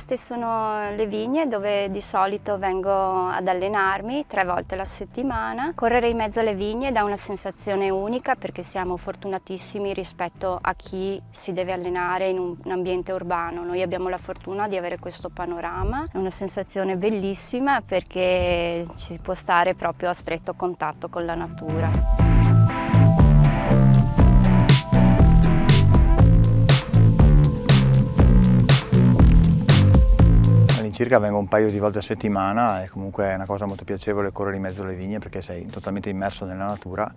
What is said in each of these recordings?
Queste sono le vigne dove di solito vengo ad allenarmi 3 volte alla settimana. Correre in mezzo alle vigne dà una sensazione unica perché siamo fortunatissimi rispetto a chi si deve allenare in un ambiente urbano. Noi abbiamo la fortuna di avere questo panorama, è una sensazione bellissima perché ci può stare proprio a stretto contatto con la natura. All'incirca vengo un paio di volte a settimana e comunque è una cosa molto piacevole correre in mezzo alle vigne perché sei totalmente immerso nella natura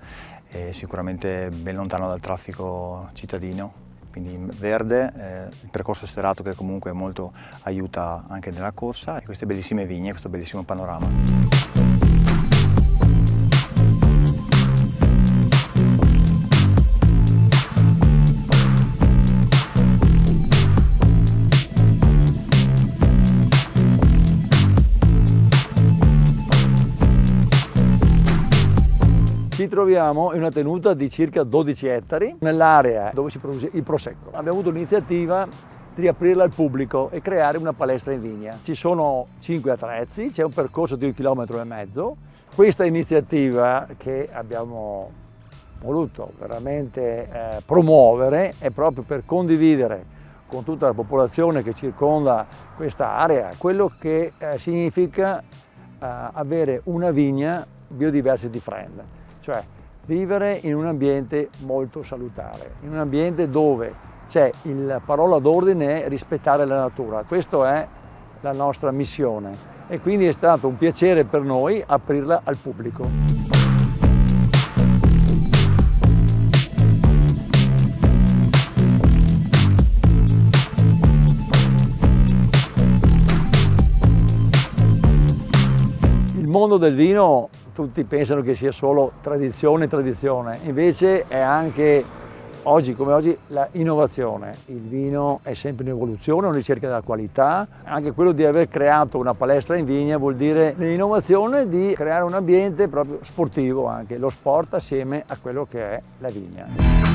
e sicuramente ben lontano dal traffico cittadino, quindi verde, il percorso sterrato che comunque molto aiuta anche nella corsa e queste bellissime vigne, questo bellissimo panorama. Ci troviamo in una tenuta di circa 12 ettari nell'area dove si produce il prosecco. Abbiamo avuto l'iniziativa di aprirla al pubblico e creare una palestra in vigna. Ci sono 5 attrezzi, c'è un percorso di 1,5 km. Questa iniziativa che abbiamo voluto veramente promuovere è proprio per condividere con tutta la popolazione che circonda questa area quello che significa avere una vigna biodiversity friend. Cioè vivere in un ambiente molto salutare, in un ambiente dove c'è la parola d'ordine è rispettare la natura. Questa è la nostra missione e quindi è stato un piacere per noi aprirla al pubblico. Il mondo del vino tutti pensano che sia solo tradizione, invece è anche oggi come oggi la innovazione. Il vino è sempre in evoluzione, una ricerca della qualità, anche quello di aver creato una palestra in vigna vuol dire l'innovazione di creare un ambiente proprio sportivo anche, lo sport assieme a quello che è la vigna.